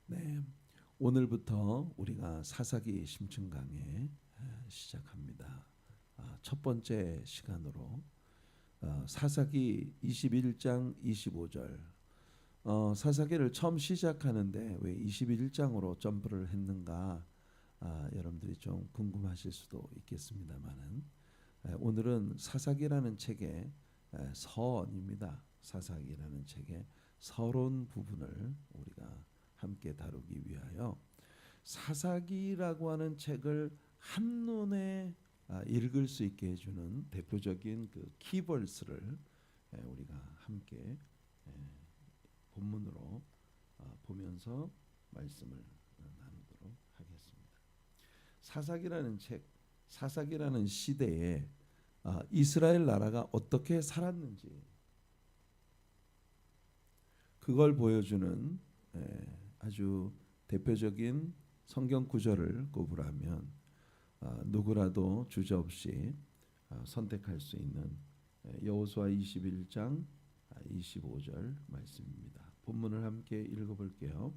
네, 오늘부터 우리가 사사기 심층 강해 시작합니다. 첫 번째 시간으로 사사기 21장 25절. 사사기를 처음 시작하는데 왜 21장으로 점프를 했는가? 여러분들이 좀 궁금하실 수도 있겠습니다만은 오늘은 사사기라는 책의 서입니다. 사사기라는 책의 서론 부분을 우리가 함께 다루기 위하여 사사기라고 하는 책을 한눈에 읽을 수 있게 해주는 대표적인 그 키버스를 우리가 함께 본문으로 보면서 말씀을 나누도록 하겠습니다. 사사기라는 책, 사사기라는 시대에 이스라엘 나라가 어떻게 살았는지 그걸 보여주는 아주 대표적인 성경 구절을 꼽으라면 누구라도 주저없이 선택할 수 있는 여호수아 21장 25절 말씀입니다. 본문을 함께 읽어볼게요.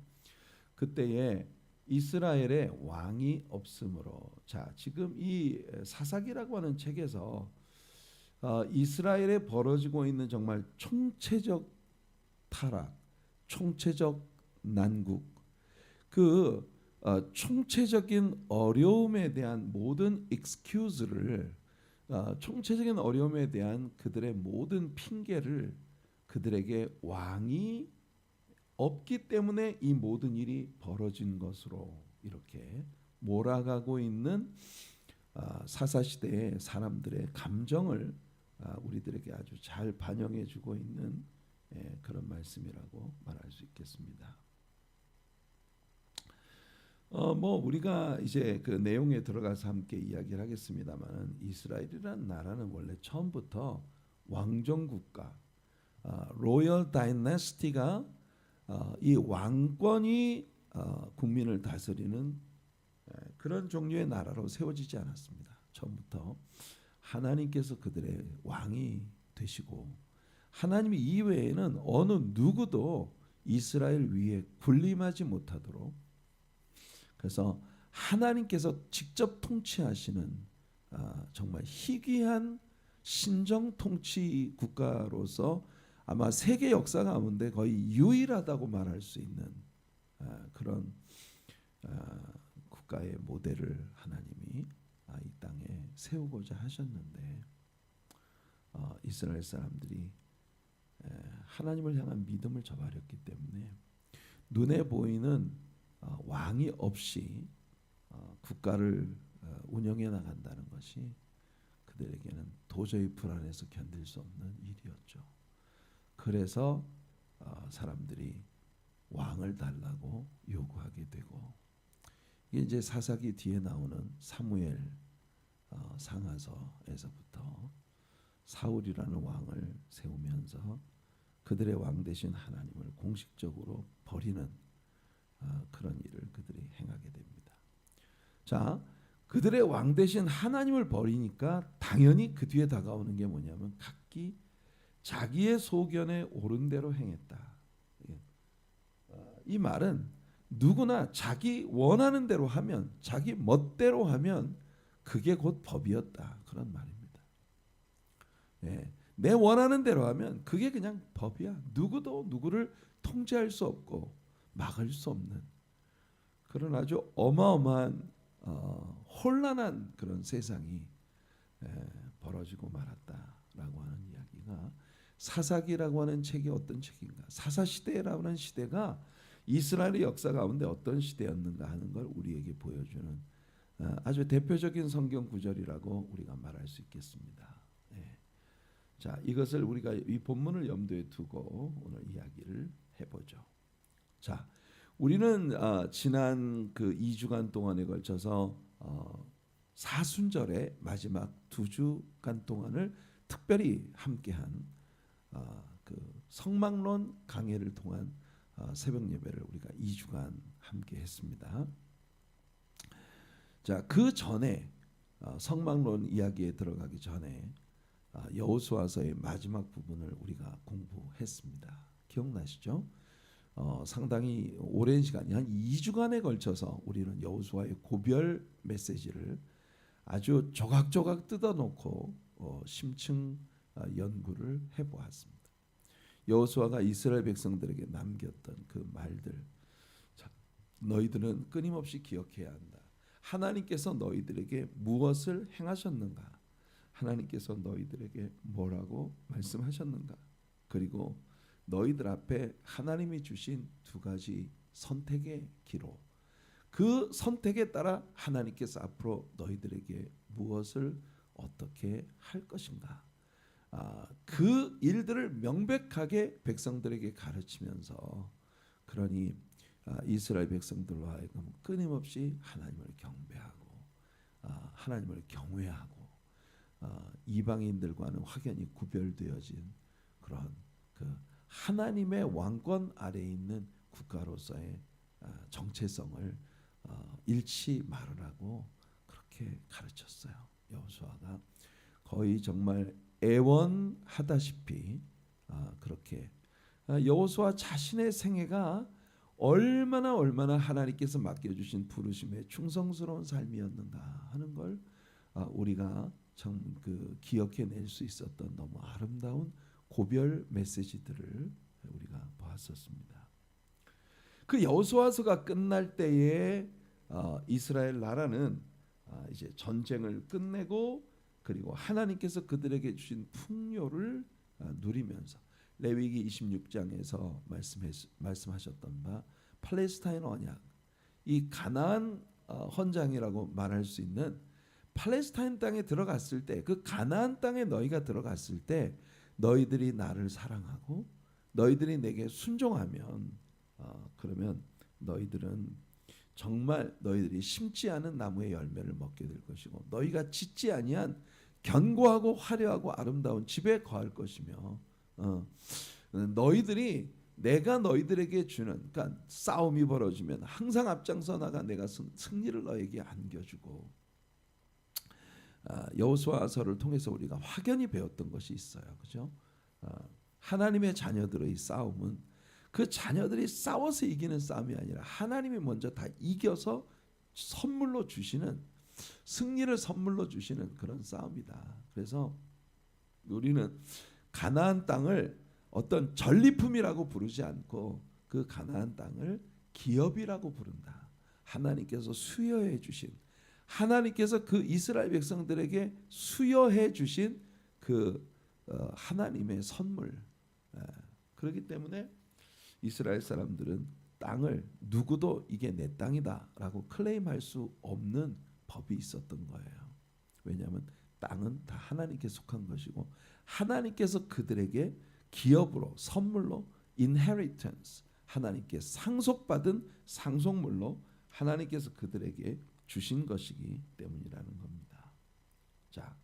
그때에 이스라엘에 왕이 없으므로, 자, 지금 이 사사기라고 하는 책에서 이스라엘에 벌어지고 있는 정말 총체적 타락, 총체적 난국, 그 총체적인 어려움에 대한 모든 excuse를, 총체적인 어려움에 대한 그들의 모든 핑계를 그들에게 왕이 없기 때문에 이 모든 일이 벌어진 것으로 이렇게 몰아가고 있는 사사시대의 사람들의 감정을 우리들에게 아주 잘 반영해주고 있는 그런 말씀이라고 말할 수 있겠습니다. 뭐 우리가 이제 그 내용에 들어가서 함께 이야기를 하겠습니다만, 이스라엘이라는 나라는 원래 처음부터 왕정 국가, 로열 다이내스티가 이 왕권이 국민을 다스리는 그런 종류의 나라로 세워지지 않았습니다. 처음부터 하나님께서 그들의 왕이 되시고, 하나님 이외에는 어느 누구도 이스라엘 위에 군림하지 못하도록, 그래서 하나님께서 직접 통치하시는 정말 희귀한 신정 통치 국가로서 아마 세계 역사 가운데 거의 유일하다고 말할 수 있는 그런 국가의 모델을 하나님이 이 땅에 세우고자 하셨는데, 이스라엘 사람들이 하나님을 향한 믿음을 저버렸기 때문에 눈에 보이는 왕이 없이 국가를 운영해 나간다는 것이 그들에게는 도저히 불안해서 견딜 수 없는 일이었죠. 그래서 사람들이 왕을 달라고 요구하게 되고, 이게 이제 사사기 뒤에 나오는 사무엘 상하서에서부터 사울이라는 왕을 세우면서 그들의 왕 대신 하나님을 공식적으로 버리는 그런 일을 그들이 행하게 됩니다. 자, 그들의 왕 대신 하나님을 버리니까 당연히 그 뒤에 다가오는 게 뭐냐면 각기 자기의 소견에 옳은 대로 행했다. 이 말은 누구나 자기 원하는 대로 하면, 자기 멋대로 하면 그게 곧 법이었다, 그런 말입니다. 내 원하는 대로 하면 그게 그냥 법이야. 누구도 누구를 통제할 수 없고 막을 수 없는 그런 아주 어마어마한 혼란한 그런 세상이 벌어지고 말았다라고 하는 이야기가, 사사기라고 하는 책이 어떤 책인가, 사사시대라고 하는 시대가 이스라엘의 역사 가운데 어떤 시대였는가 하는 걸 우리에게 보여주는 아주 대표적인 성경 구절이라고 우리가 말할 수 있겠습니다. 자, 이것을 우리가 이 본문을 염두에 두고 오늘 이야기를 해보죠. 자, 우리는 지난 그 2주간 동안에 걸쳐서 사순절의 마지막 2주간 동안을 특별히 함께한 그 성막론 강해를 통한 새벽 예배를 우리가 2주간 함께했습니다. 자, 그 전에 성막론 이야기에 들어가기 전에 여호수아서의 마지막 부분을 우리가 공부했습니다. 기억나시죠? 상당히 오랜 시간이 한 2주간에 걸쳐서 우리는 여호수아의 고별 메시지를 아주 조각조각 뜯어놓고 심층 연구를 해보았습니다. 여호수아가 이스라엘 백성들에게 남겼던 그 말들, 자, 너희들은 끊임없이 기억해야 한다. 하나님께서 너희들에게 무엇을 행하셨는가? 하나님께서 너희들에게 뭐라고 말씀하셨는가? 그리고 너희들 앞에 하나님이 주신 두 가지 선택의 기로, 그 선택에 따라 하나님께서 앞으로 너희들에게 무엇을 어떻게 할 것인가, 그 일들을 명백하게 백성들에게 가르치면서, 그러니 이스라엘 백성들로 하여금 끊임없이 하나님을 경배하고 하나님을 경외하고 이방인들과는 확연히 구별되어진 그런 그 하나님의 왕권 아래에 있는 국가로서의 정체성을 잃지 말으라고 그렇게 가르쳤어요. 여호수아가 거의 정말 애원하다시피 그렇게 여호수아 자신의 생애가 얼마나 하나님께서 맡겨주신 부르심에 충성스러운 삶이었는가 하는 걸 우리가 참 그 기억해낼 수 있었던 너무 아름다운 고별 메시지들을 우리가 보았었습니다. 그 여호수아서가 끝날 때에 이스라엘 나라는 이제 전쟁을 끝내고 그리고 하나님께서 그들에게 주신 풍요를 누리면서 레위기 26장에서 말씀하셨던 바 팔레스타인 언약, 이 가나안 헌장이라고 말할 수 있는 팔레스타인 땅에 들어갔을 때, 그 가나안 땅에 너희가 들어갔을 때 너희들이 나를 사랑하고 너희들이 내게 순종하면 그러면 너희들은 정말 너희들이 심지 않은 나무의 열매를 먹게 될 것이고 너희가 짓지 아니한 견고하고 화려하고 아름다운 집에 거할 것이며 너희들이 내가 너희들에게 주는, 그러니까 싸움이 벌어지면 항상 앞장서 나가 내가 승리를 너에게 안겨주고, 여호수아서를 통해서 우리가 확연히 배웠던 것이 있어요. 그죠? 하나님의 자녀들의 싸움은 그 자녀들이 싸워서 이기는 싸움이 아니라 하나님이 먼저 다 이겨서 선물로 주시는, 승리를 선물로 주시는 그런 싸움이다. 그래서 우리는 가나안 땅을 어떤 전리품이라고 부르지 않고 그 가나안 땅을 기업이라고 부른다. 하나님께서 수여해 주신, 하나님께서 그 이스라엘 백성들에게 수여해 주신 그 하나님의 선물. 그렇기 때문에 이스라엘 사람들은 땅을 누구도 이게 내 땅이다라고 클레임할 수 없는 법이 있었던 거예요. 왜냐하면 땅은 다 하나님께 속한 것이고 하나님께서 그들에게 기업으로, 선물로, inheritance, 하나님께 상속받은 상속물로 하나님께서 그들에게 주신 것이기 때문이라는 겁니다. 자,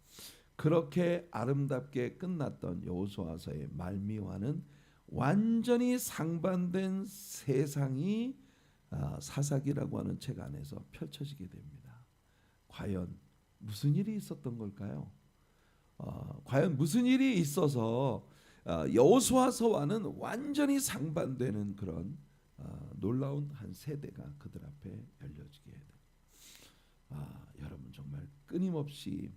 그렇게 아름답게 끝났던 여호수아서의 말미와는 완전히 상반된 세상이 사사기라고 하는 책 안에서 펼쳐지게 됩니다. 과연 무슨 일이 있었던 걸까요? 과연 무슨 일이 있어서 여호수아서와는 완전히 상반되는 그런 놀라운 한 세대가 그들 앞에 열려지게 돼요. 여러분 정말 끊임없이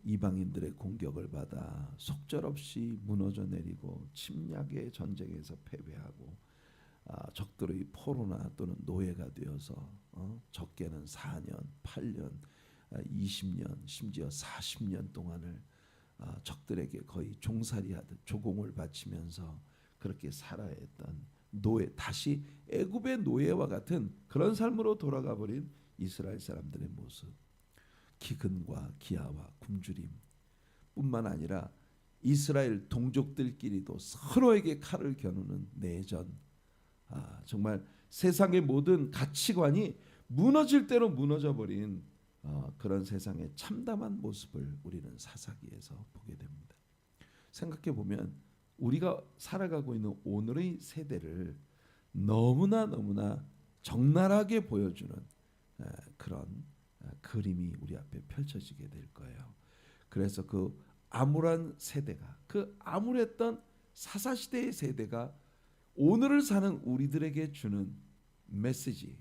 이방인들의 공격을 받아 속절없이 무너져 내리고 침략의 전쟁에서 패배하고 적들의 포로나 또는 노예가 되어서 적게는 4년, 8년, 20년, 심지어 40년 동안을 적들에게 거의 종살이하듯 조공을 바치면서 그렇게 살아야 했던 노예, 다시 애굽의 노예와 같은 그런 삶으로 돌아가 버린 이스라엘 사람들의 모습, 기근과 기아와 굶주림 뿐만 아니라 이스라엘 동족들끼리도 서로에게 칼을 겨누는 내전, 정말 세상의 모든 가치관이 무너질 대로 무너져 버린 그런 세상의 참담한 모습을 우리는 사사기에서 보게 됩니다. 생각해 보면 우리가 살아가고 있는 오늘의 세대를 너무나 적나라하게 보여주는 그런 그림이 우리 앞에 펼쳐지게 될 거예요. 그래서 그 암울한 세대가, 그 암울했던 사사시대의 세대가 오늘을 사는 우리들에게 주는 메시지,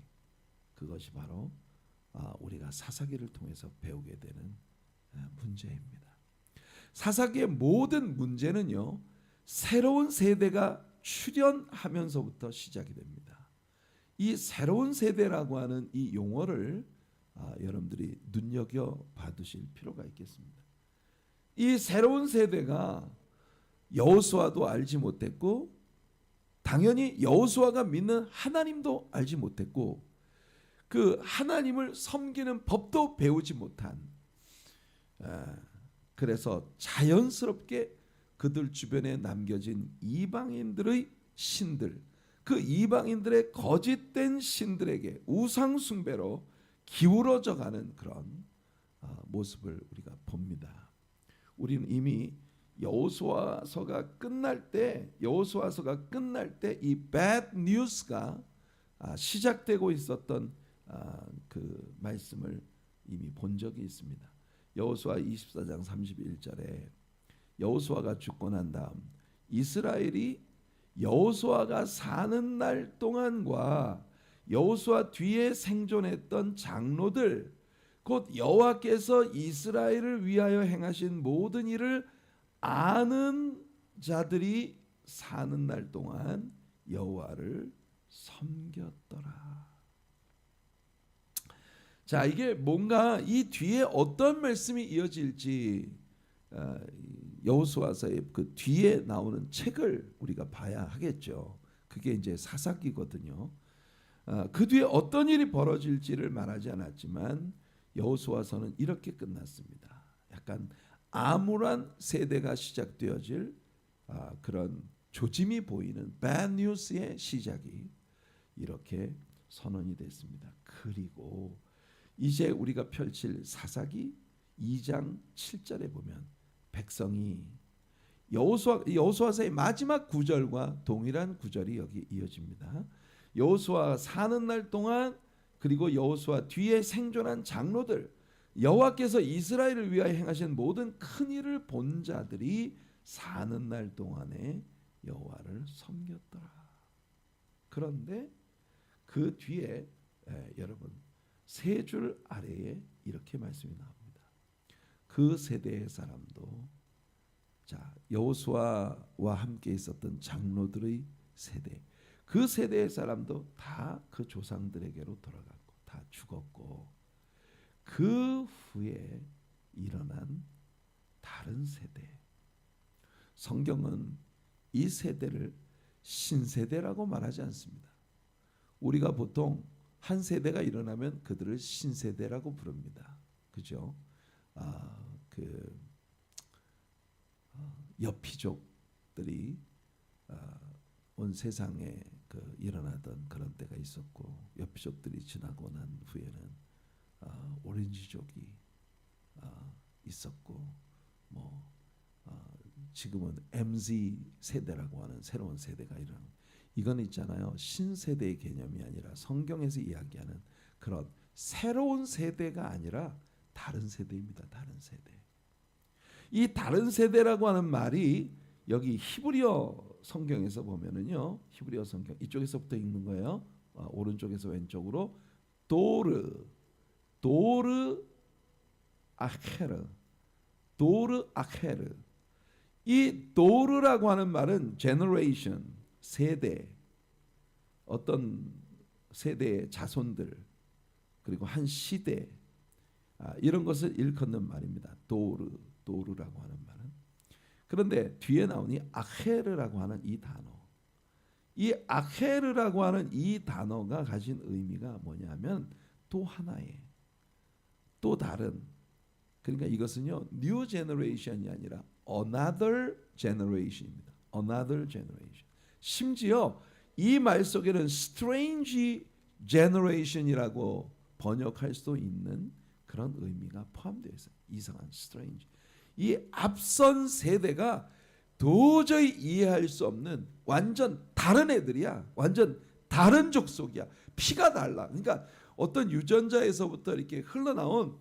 그것이 바로 우리가 사사기를 통해서 배우게 되는 문제입니다. 사사기의 모든 문제는요, 새로운 세대가 출현하면서부터 시작이 됩니다. 이 새로운 세대라고 하는 이 용어를 여러분들이 눈여겨 봐두실 필요가 있겠습니다. 이 새로운 세대가 여호수아도 알지 못했고, 당연히 여호수아가 믿는 하나님도 알지 못했고, 그 하나님을 섬기는 법도 배우지 못한, 그래서 자연스럽게 그들 주변에 남겨진 이방인들의 신들, 그 이방인들의 거짓된 신들에게 우상 숭배로 기울어져가는 그런 모습을 우리가 봅니다. 우리는 이미 여호수아서가 끝날 때 이 bad news가 시작되고 있었던 그 말씀을 이미 본 적이 있습니다. 여호수아 24장 31절에 여호수아가 죽고 난 다음 이스라엘이 여호수아가 사는 날 동안과 여호수아 뒤에 생존했던 장로들, 곧 여호와께서 이스라엘을 위하여 행하신 모든 일을 아는 자들이 사는 날 동안 여호와를 섬겼더라. 자, 이게 뭔가 이 뒤에 어떤 말씀이 이어질지 여호수아서의 그 뒤에 나오는 책을 우리가 봐야 하겠죠. 그게 이제 사사기거든요. 그 뒤에 어떤 일이 벌어질지를 말하지 않았지만 여호수아서는 이렇게 끝났습니다. 약간 암울한 세대가 시작되어질 그런 조짐이 보이는 bad news의 시작이 이렇게 선언이 됐습니다. 그리고 이제 우리가 펼칠 사사기 2장 7절에 보면 백성이 여호수아서의 마지막 구절과 동일한 구절이 여기 이어집니다. 여호수아 사는 날 동안, 그리고 여호수아 뒤에 생존한 장로들, 여호와께서 이스라엘을 위하여 행하신 모든 큰 일을 본 자들이 사는 날 동안에 여호와를 섬겼더라. 그런데 그 뒤에 여러분 세 줄 아래에 이렇게 말씀이 나옵니다. 그 세대의 사람도, 자, 여호수아와 함께 있었던 장로들의 세대, 그 세대의 사람도 다 그 조상들에게로 돌아갔고 다 죽었고, 그 후에 일어난 다른 세대, 성경은 이 세대를 신세대라고 말하지 않습니다. 우리가 보통 한 세대가 일어나면 그들을 신세대라고 부릅니다. 그죠? 여피족들이 온 세상에 일어나던 그런 때가 있었고, 여피족들이 지나고 난 후에는 오렌지족이 있었고, 지금은 MZ 세대라고 하는 새로운 세대가 일어납니다. 이건 있잖아요. 신세대의 개념이 아니라 성경에서 이야기하는 그런 새로운 세대가 아니라 다른 세대입니다. 다른 세대. 이 다른 세대라고 하는 말이 여기 히브리어 성경에서 보면은요, 히브리어 성경 이쪽에서부터 읽는 거예요. 오른쪽에서 왼쪽으로 도르 아헤르, 도르 아헤르. 이 도르라고 하는 말은 generation, 세대, 어떤 세대의 자손들, 그리고 한 시대, 이런 것을 일컫는 말입니다. 도르라고 하는 말은. 그런데 뒤에 나오니 아헤르라고 하는 이 단어, 이 아헤르라고 하는 이 단어가 가진 의미가 뭐냐면 또 하나의, 또 다른, 그러니까 이것은요 new generation이 아니라 another generation입니다. another generation. 심지어 이 말 속에는 strange generation이라고 번역할 수도 있는 그런 의미가 포함되어 있어요. 이상한 strange. 이 앞선 세대가 도저히 이해할 수 없는 완전 다른 애들이야. 완전 다른 족속이야. 피가 달라. 그러니까 어떤 유전자에서부터 이렇게 흘러나온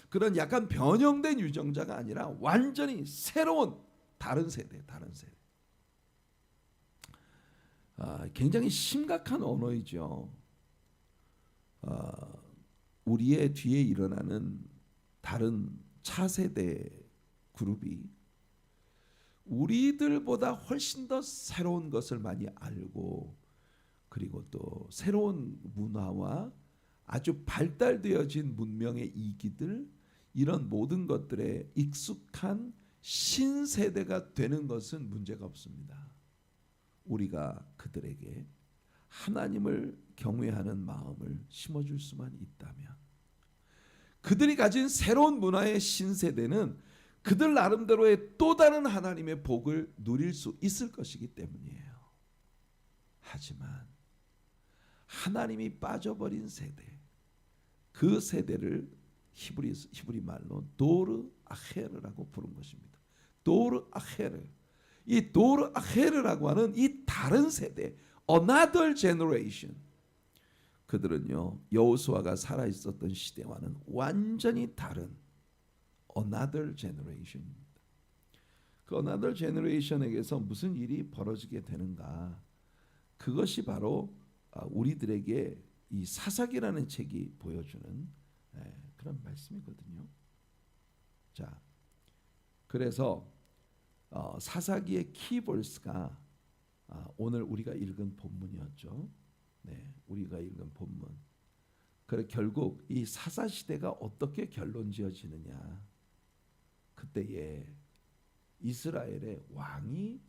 그런 약간 변형된 유전자가 아니라 완전히 새로운 다른 세대, 다른 세대. 굉장히 심각한 언어이죠. 우리의 뒤에 일어나는 다른 차세대 그룹이 우리들보다 훨씬 더 새로운 것을 많이 알고, 그리고 또 새로운 문화와 아주 발달되어진 문명의 이기들, 이런 모든 것들에 익숙한 신세대가 되는 것은 문제가 없습니다. 우리가 그들에게 하나님을 경외하는 마음을 심어줄 수만 있다면, 그들이 가진 새로운 문화의 신세대는 그들 나름대로의 또 다른 하나님의 복을 누릴 수 있을 것이기 때문이에요. 하지만 하나님이 빠져버린 세대, 그 세대를 히브리 말로 도르 아헤르라고 부른 것입니다. 도르 아헤르. 이 도르 아헤르라고 하는 이 다른 세대, another generation. 그들은요, 여호수아가 살아 있었던 시대와는 완전히 다른 another generation입니다. 그 another generation에게서 무슨 일이 벌어지게 되는가? 그것이 바로 우리들에게 이 사사기라는 책이 보여주는 그런 말씀이거든요. 자, 그래서 사사기의 키버스가 오늘 우리가 읽은 본문이었죠. 네, 우리가 읽은 본문. 그래 결국 이 사사 시대가 어떻게 결론지어지느냐? 그때에 이스라엘의 왕이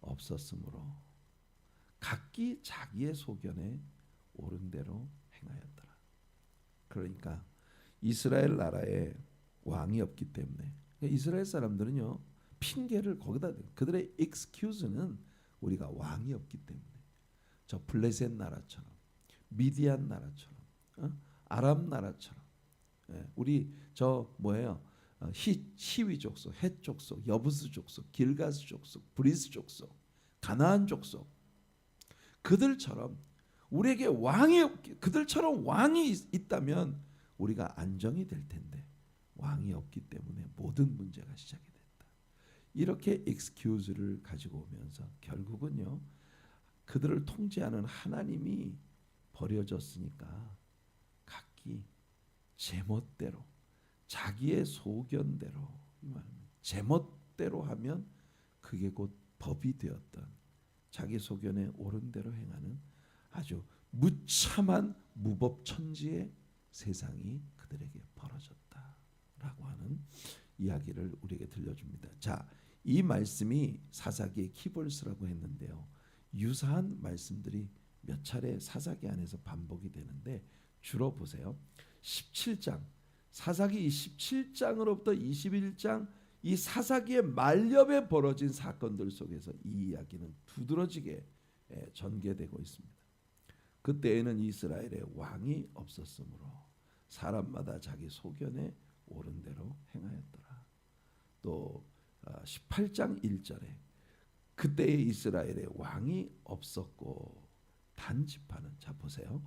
없었으므로 각기 자기의 소견에 옳은 대로 행하였더라. 그러니까 이스라엘 나라에 왕이 없기 때문에 이스라엘 사람들은요, 핑계를 거기다 대요. 그들의 excuse는 우리가 왕이 없기 때문에, 저 블레셋 나라처럼, 미디안 나라처럼, 아람 나라처럼, 우리 저 뭐예요? 시위 족속, 헷 족속, 여부스 족속, 길가스 족속, 브리스 족속, 가나안 족속, 그들처럼 우리에게 그들처럼 왕이 있다면 우리가 안정이 될 텐데 왕이 없기 때문에 모든 문제가 시작이 됐다. 이렇게 excuse를 가지고 오면서 결국은요, 그들을 통제하는 하나님이 버려졌으니까 각기 제멋대로, 자기의 소견대로, 제멋대로 하면 그게 곧 법이 되었던, 자기 소견에 옳은 대로 행하는 아주 무참한 무법천지의 세상이 그들에게 벌어졌다라고 하는 이야기를 우리에게 들려줍니다. 자, 이 말씀이 사사기의 키볼스라고 했는데요, 유사한 말씀들이 몇 차례 사사기 안에서 반복이 되는데, 주로 보세요. 17장, 사사기 17장으로부터 21장, 이 사사기의 말년에 벌어진 사건들 속에서 이 이야기는 두드러지게 전개되고 있습니다. 그때에는 이스라엘에 왕이 없었으므로 사람마다 자기 소견에 옳은 대로 행하였더라. 또 18장 1절에 그때에 이스라엘에 왕이 없었고 단지파는, 자 보세요,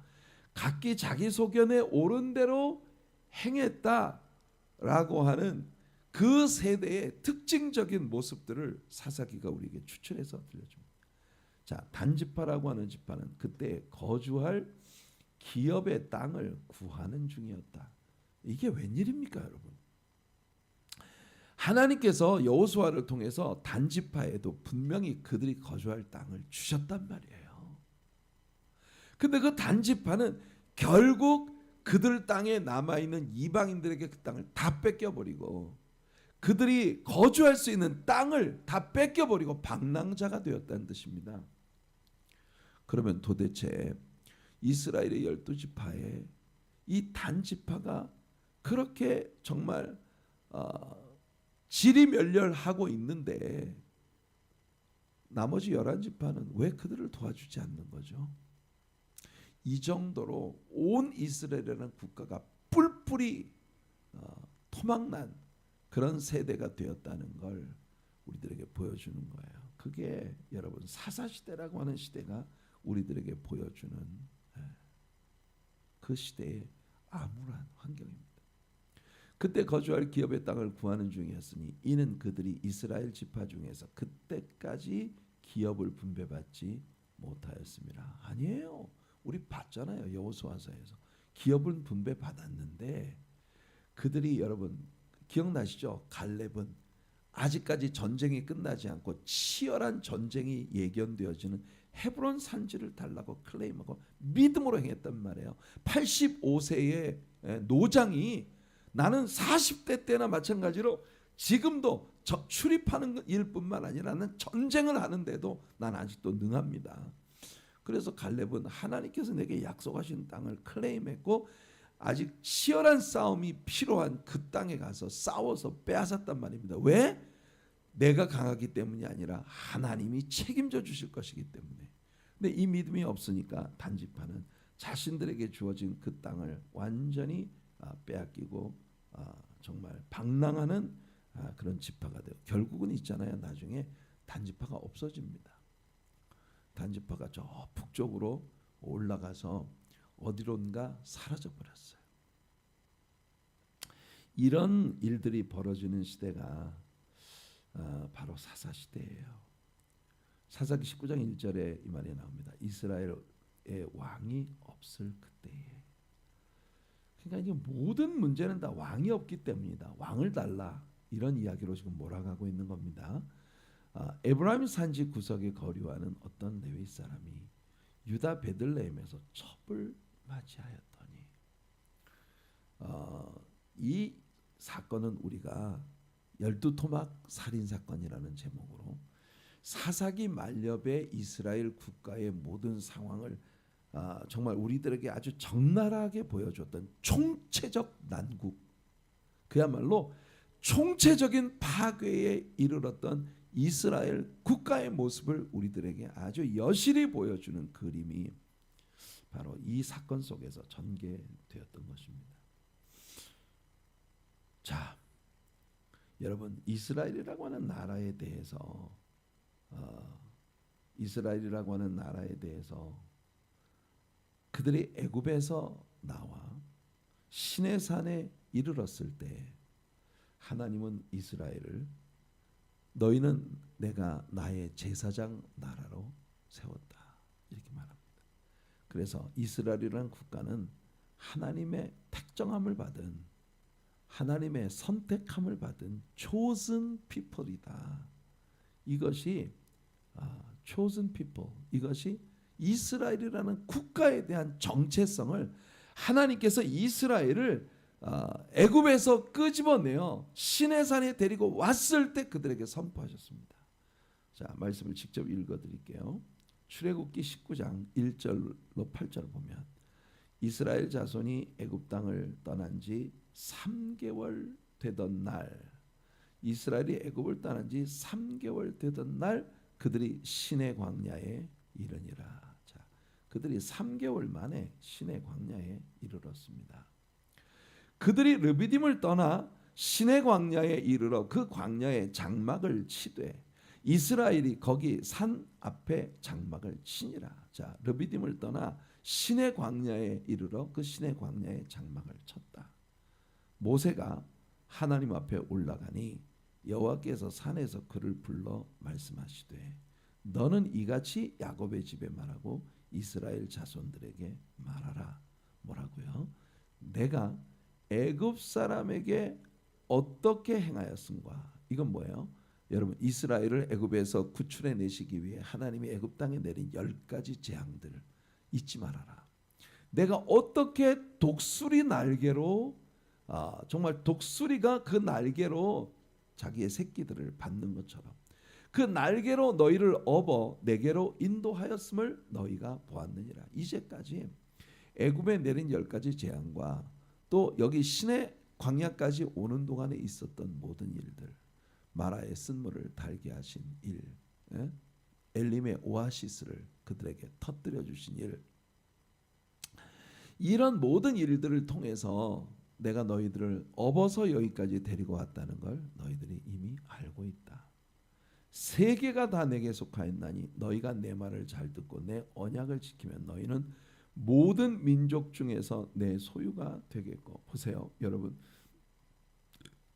각기 자기 소견에 옳은 대로 행했다라고 하는 그 세대의 특징적인 모습들을 사사기가 우리에게 추출해서 들려줍니다. 자, 단지파라고 하는 지파는 그때 거주할 기업의 땅을 구하는 중이었다. 이게 웬일입니까, 여러분? 하나님께서 여호수아를 통해서 단지파에도 분명히 그들이 거주할 땅을 주셨단 말이에요. 근데 그 단지파는 결국 그들 땅에 남아있는 이방인들에게 그 땅을 다 뺏겨버리고, 그들이 거주할 수 있는 땅을 다 뺏겨버리고 방랑자가 되었다는 뜻입니다. 그러면 도대체 이스라엘의 12지파에 이 단지파가 그렇게 정말 지리멸렬하고 있는데 나머지 11지파는 왜 그들을 도와주지 않는 거죠? 이 정도로 온 이스라엘이라는 국가가 뿔뿔이 토막난 그런 세대가 되었다는 걸 우리들에게 보여주는 거예요. 그게 여러분 사사시대라고 하는 시대가 우리들에게 보여주는 그 시대의 암울한 환경입니다. 그때 거주할 기업의 땅을 구하는 중이었으니 이는 그들이 이스라엘 지파 중에서 그때까지 기업을 분배받지 못하였습니다. 아니에요. 우리 봤잖아요. 여호수아서에서 기업은 분배 받았는데 그들이 여러분 기억나시죠? 갈렙은 아직까지 전쟁이 끝나지 않고 치열한 전쟁이 예견되어지는 헤브론 산지를 달라고 클레임하고 믿음으로 행했단 말이에요. 85세의 노장이 나는 40대 때나 마찬가지로 지금도 출입하는 일뿐만 아니라 나는 전쟁을 하는데도 난 아직도 능합니다. 그래서 갈렙은 하나님께서 내게 약속하신 땅을 클레임했고 아직 치열한 싸움이 필요한 그 땅에 가서 싸워서 빼앗았단 말입니다. 왜? 내가 강하기 때문이 아니라 하나님이 책임져 주실 것이기 때문에. 근데 이 믿음이 없으니까 단지파는 자신들에게 주어진 그 땅을 완전히 빼앗기고 정말 방랑하는 그런 지파가 돼요. 결국은 있잖아요. 나중에 단지파가 없어집니다. 단지파가 저 북쪽으로 올라가서 어디론가 사라져 버렸어요. 이런 일들이 벌어지는 시대가 바로 사사 시대예요. 사사기 19장 1절에 이 말이 나옵니다. 이스라엘의 왕이 없을 그때에. 그러니까 이게 모든 문제는 다 왕이 없기 때문이다. 왕을 달라. 이런 이야기로 지금 몰아가고 있는 겁니다. 에브라임 산지 구석에 거류하는 어떤 레위 사람이 유다 베들레헴에서 첩을 맞이하였더니 이 사건은 우리가 12토막 살인 사건이라는 제목으로 사사기 말엽의 이스라엘 국가의 모든 상황을 정말 우리들에게 아주 적나라하게 보여줬던 총체적 난국, 그야말로 총체적인 파괴에 이르렀던 이스라엘 국가의 모습을 우리들에게 아주 여실히 보여주는 그림이 바로 이 사건 속에서 전개되었던 것입니다. 자, 여러분, 이스라엘이라고 하는 나라에 대해서 그들이 애굽에서 나와 시내산에 이르렀을 때 하나님은 이스라엘을 너희는 내가 나의 제사장 나라로 세웠다 이렇게 말합니다. 그래서 이스라엘이라는 국가는 하나님의 택정함을 받은, 하나님의 선택함을 받은 chosen people이다. 이것이 chosen people, 이것이 이스라엘이라는 국가에 대한 정체성을 하나님께서 이스라엘을 애굽에서 끄집어내어 시내산에 데리고 왔을 때 그들에게 선포하셨습니다. 자, 말씀을 직접 읽어드릴게요. 출애굽기 19장 1절로 8절 보면 이스라엘 자손이 애굽 땅을 떠난 지 3개월 되던 날, 이스라엘이 애굽을 떠난 지 3개월 되던 날 그들이 시내 광야에 이르니라. 자, 그들이 3개월 만에 시내 광야에 이르렀습니다. 그들이 르비딤을 떠나 시내 광야에 이르러 그 광야에 장막을 치되 이스라엘이 거기 산 앞에 장막을 치니라. 자, 르비딤을 떠나 시내 광야에 이르러 그 시내 광야에 장막을 쳤다. 모세가 하나님 앞에 올라가니 여호와께서 산에서 그를 불러 말씀하시되 너는 이같이 야곱의 집에 말하고 이스라엘 자손들에게 말하라. 뭐라고요? 내가 애굽 사람에게 어떻게 행하였음과. 이건 뭐예요? 여러분, 이스라엘을 애굽에서 구출해 내시기 위해 하나님이 애굽 땅에 내린 10가지 재앙들 잊지 말아라. 내가 어떻게 독수리 날개로 정말 독수리가 그 날개로 자기의 새끼들을 받는 것처럼 그 날개로 너희를 업어 내게로 인도하였음을 너희가 보았느니라. 이제까지 애굽에 내린 10가지 재앙과 또 여기 시내 광야까지 오는 동안에 있었던 모든 일들, 마라의 쓴물을 달게 하신 일, 엘림의 오아시스를 그들에게 터뜨려 주신 일, 이런 모든 일들을 통해서 내가 너희들을 업어서 여기까지 데리고 왔다는 걸 너희들이 이미 알고 있다. 세계가 다 내게 속하였나니 너희가 내 말을 잘 듣고 내 언약을 지키면 너희는 모든 민족 중에서 내 소유가 되겠고. 보세요, 여러분,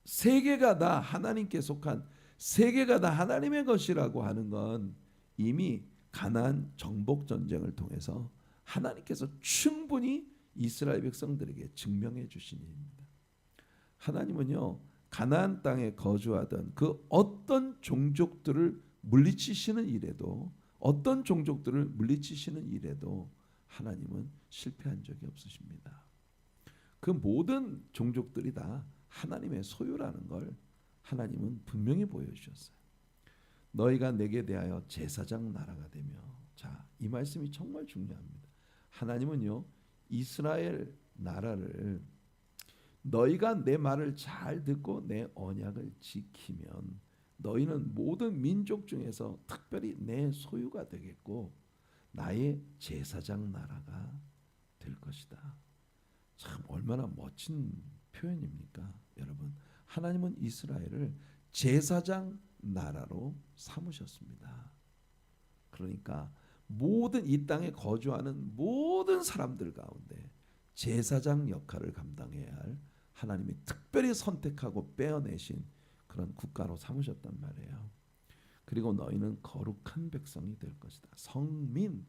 세계가 다 하나님께 속한, 세계가 다 하나님의 것이라고 하는 건 이미 가나안 정복 전쟁을 통해서 하나님께서 충분히 이스라엘 백성들에게 증명해 주신 일입니다. 하나님은요, 가나안 땅에 거주하던 그 어떤 종족들을 물리치시는 일에도, 어떤 종족들을 물리치시는 일에도 하나님은 실패한 적이 없으십니다. 그 모든 종족들이 다 하나님의 소유라는 걸 하나님은 분명히 보여주셨어요. 너희가 내게 대하여 제사장 나라가 되며, 자, 이 말씀이 정말 중요합니다. 하나님은요, 이스라엘 나라를 너희가 내 말을 잘 듣고 내 언약을 지키면 너희는 모든 민족 중에서 특별히 내 소유가 되겠고 나의 제사장 나라가 될 것이다. 참 얼마나 멋진 표현입니까, 여러분? 하나님은 이스라엘을 제사장 나라로 삼으셨습니다. 그러니까 모든 이 땅에 거주하는 모든 사람들 가운데 제사장 역할을 감당해야 할 하나님이 특별히 선택하고 빼어내신 그런 국가로 삼으셨단 말이에요. 그리고 너희는 거룩한 백성이 될 것이다. 성민,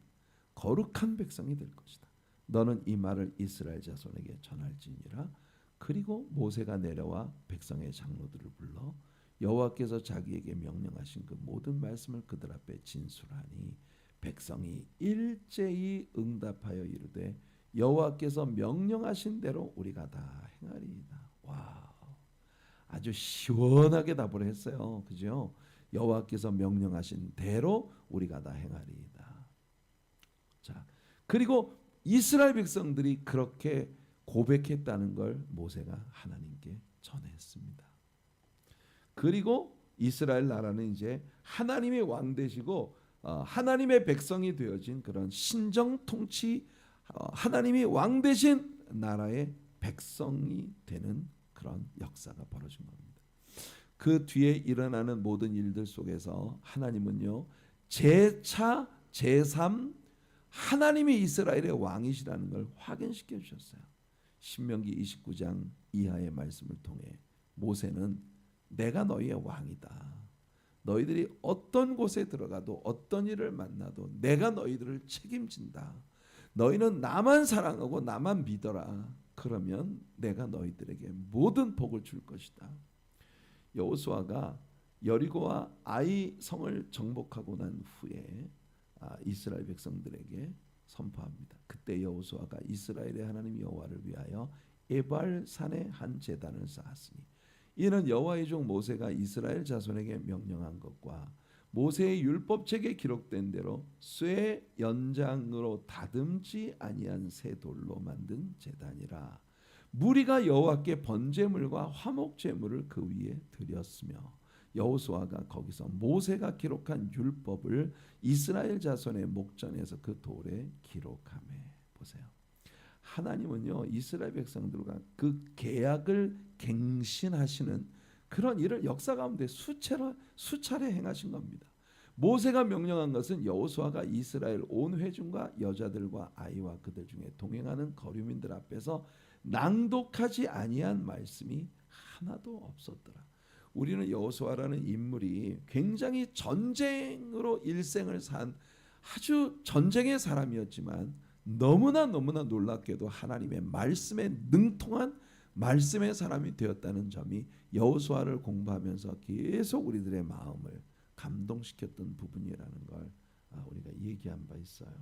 거룩한 백성이 될 것이다. 너는 이 말을 이스라엘 자손에게 전할지니라. 그리고 모세가 내려와 백성의 장로들을 불러 여호와께서 자기에게 명령하신 그 모든 말씀을 그들 앞에 진술하니 백성이 일제히 응답하여 이르되 여호와께서 명령하신 대로 우리가 다 행하리이다. 와, 아주 시원하게 답을 했어요. 그죠? 여호와께서 명령하신 대로 우리가 다 행하리이다. 자, 그리고 이스라엘 백성들이 그렇게 고백했다는 걸 모세가 하나님께 전했습니다. 그리고 이스라엘 나라는 이제 하나님의 왕 되시고 하나님의 백성이 되어진 그런 신정 통치, 하나님이 왕 되신 나라의 백성이 되는 그런 역사가 벌어진 겁니다. 그 뒤에 일어나는 모든 일들 속에서 하나님은요, 제차 제3 하나님이 이스라엘의 왕이시라는 걸 확인시켜 주셨어요. 신명기 29장 이하의 말씀을 통해 모세는 내가 너희의 왕이다. 너희들이 어떤 곳에 들어가도 어떤 일을 만나도 내가 너희들을 책임진다. 너희는 나만 사랑하고 나만 믿어라. 그러면 내가 너희들에게 모든 복을 줄 것이다. 여호수아가 여리고와 아이 성을 정복하고 난 후에 이스라엘 백성들에게 선포합니다. 그때 여호수아가 이스라엘의 하나님 여호와를 위하여 에발산에 한 제단을 쌓았으니 이는 여호와의 종 모세가 이스라엘 자손에게 명령한 것과 모세의 율법책에 기록된 대로 쇠 연장으로 다듬지 아니한 새 돌로 만든 제단이라. 무리가 여호와께 번제물과 화목제물을 그 위에 드렸으며 여호수아가 거기서 모세가 기록한 율법을 이스라엘 자손의 목전에서 그 돌에 기록하매. 보세요. 하나님은요, 이스라엘 백성들과 그 계약을 갱신하시는 그런 일을 역사 가운데 수차례 행하신 겁니다. 모세가 명령한 것은 여호수아가 이스라엘 온 회중과 여자들과 아이와 그들 중에 동행하는 거류민들 앞에서 낭독하지 아니한 말씀이 하나도 없었더라. 우리는 여호수아라는 인물이 굉장히 전쟁으로 일생을 산 아주 전쟁의 사람이었지만 너무나 놀랍게도 하나님의 말씀에 능통한 말씀의 사람이 되었다는 점이 여호수아를 공부하면서 계속 우리들의 마음을 감동시켰던 부분이라는 걸 우리가 얘기한 바 있어요.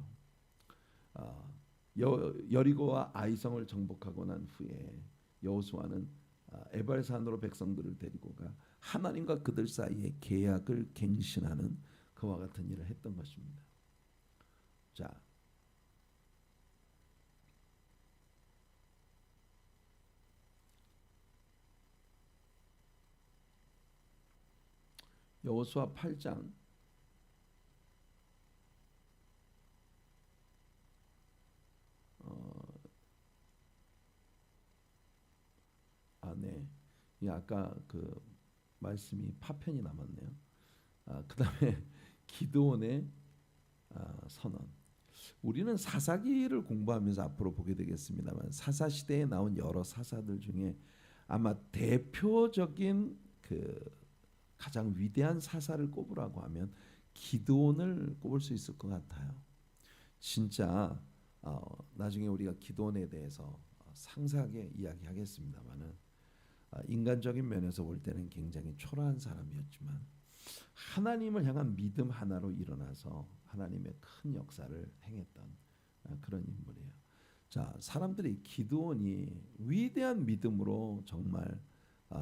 여리고와 아이성을 정복하고 난 후에 여호수아는 에발산으로 백성들을 데리고 가 하나님과 그들 사이에 계약을 갱신하는 그와 같은 일을 했던 것입니다. 자, 여호수아 8장 네. 아까 그 말씀이 파편이 남았네요. 그다음에 기드온의 선언. 우리는 사사기를 공부하면서 앞으로 보게 되겠습니다만 사사 시대에 나온 여러 사사들 중에 아마 대표적인 그 가장 위대한 사사를 꼽으라고 하면 기드온을 꼽을 수 있을 것 같아요. 진짜 나중에 우리가 기드온에 대해서 상세하게 이야기하겠습니다만은 인간적인 면에서 볼 때는 굉장히 초라한 사람이었지만 하나님을 향한 믿음 하나로 일어나서 하나님의 큰 역사를 행했던 그런 인물이에요. 자, 사람들이 기드온이 위대한 믿음으로 정말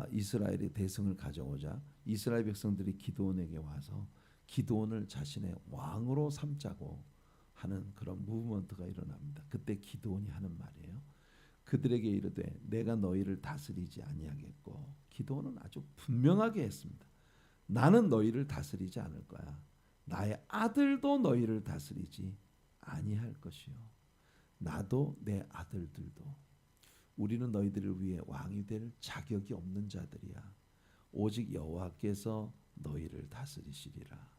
이스라엘의 대승을 가져오자 이스라엘 백성들이 기드온에게 와서 기드온을 자신의 왕으로 삼자고 하는 그런 무브먼트가 일어납니다. 그때 기드온이 하는 말이에요. 그들에게 이르되 내가 너희를 다스리지 아니하겠고, 기드온은 아주 분명하게 했습니다. 나는 너희를 다스리지 않을 거야. 나의 아들도 너희를 다스리지 아니할 것이요, 나도 내 아들들도. 우리는 너희들을 위해 왕이 될 자격이 없는 자들이야. 오직 여호와께서 너희를 다스리시리라.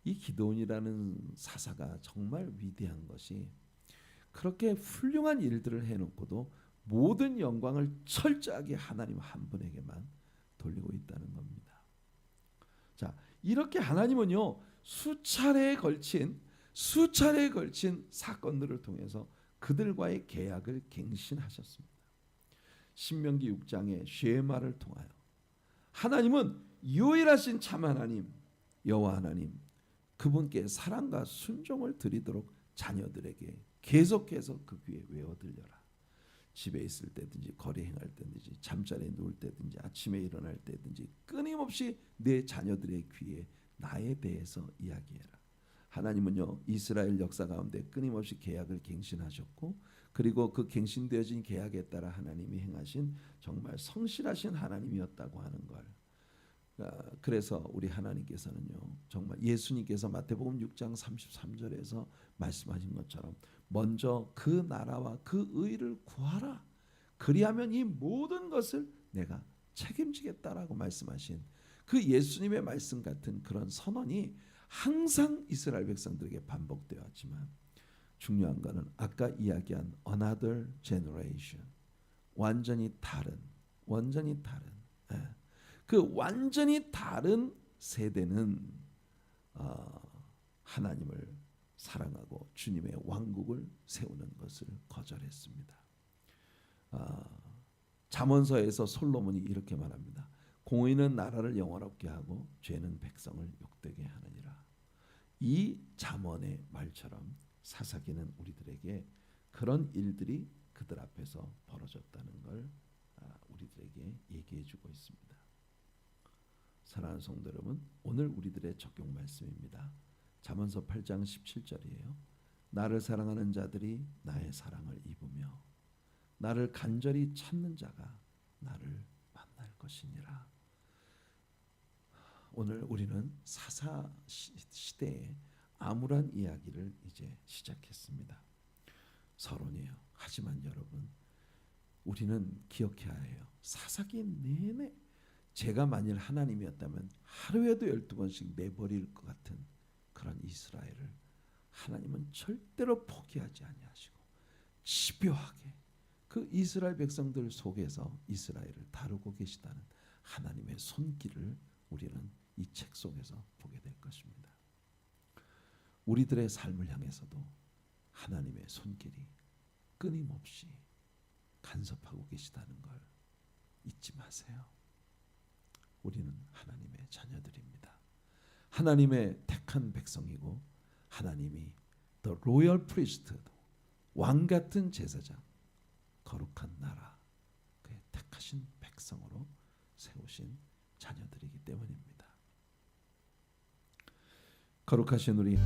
이 기드온이라는 사사가 정말 위대한 것이 그렇게 훌륭한 일들을 해놓고도 모든 영광을 철저하게 하나님 한 분에게만 돌리고 있다는 겁니다. 자, 이렇게 하나님은요 수차례에 걸친 사건들을 통해서 그들과의 계약을 갱신하셨습니다. 신명기 6장의 쉐마를 통하여 하나님은 유일하신 참 하나님 여호와 하나님, 그분께 사랑과 순종을 드리도록 자녀들에게 계속해서 그 귀에 외워 들려라. 집에 있을 때든지 거리 행할 때든지 잠자리에 누울 때든지 아침에 일어날 때든지 끊임없이 내 자녀들의 귀에 나에 대해서 이야기해라. 하나님은요 이스라엘 역사 가운데 끊임없이 계약을 갱신하셨고, 그리고 그 갱신되어진 계약에 따라 하나님이 행하신 정말 성실하신 하나님이었다고 하는 걸, 그래서 우리 하나님께서는요 정말 예수님께서 마태복음 6장 33절에서 말씀하신 것처럼 먼저 그 나라와 그 의를 구하라, 그리하면 이 모든 것을 내가 책임지겠다라고 말씀하신 그 예수님의 말씀 같은 그런 선언이 항상 이스라엘 백성들에게 반복되었지만, 중요한 것은 아까 이야기한 another generation, 완전히 다른 그 완전히 다른 세대는 하나님을 사랑하고 주님의 왕국을 세우는 것을 거절했습니다. 잠언서에서 솔로몬이 이렇게 말합니다. 공의는 나라를 영화롭게 하고 죄는 백성을 욕되게 하느니라. 이 잠언의 말처럼 사사기는 우리들에게 그런 일들이 그들 앞에서 벌어졌다는 걸 우리들에게 얘기해주고 있습니다. 사랑하는 성도 여러분, 오늘 우리들의 적용 말씀입니다. 잠언서 8장 17절이에요. 나를 사랑하는 자들이 나의 사랑을 입으며 나를 간절히 찾는 자가 나를 만날 것이니라. 오늘 우리는 사사 시대의 암울한 이야기를 이제 시작했습니다. 서론이에요. 하지만 여러분, 우리는 기억해야 해요. 사사기 내내 제가 만일 하나님이었다면 하루에도 12번씩 내버릴 것 같은 그런 이스라엘을 하나님은 절대로 포기하지 아니하시고 집요하게 그 이스라엘 백성들 속에서 이스라엘을 다루고 계시다는 하나님의 손길을 우리는 이 책 속에서 보게 될 것입니다. 우리들의 삶을 향해서도 하나님의 손길이 끊임없이 간섭하고 계시다는 걸 잊지 마세요. 우리는 하나님의 자녀들입니다. 하나님의 택한 백성이고 하나님이 The Royal Priest, 왕 같은 제사장, 거룩한 나라, 그의 택하신 백성으로 세우신 자녀들이기 때문입니다. 거룩하신 우리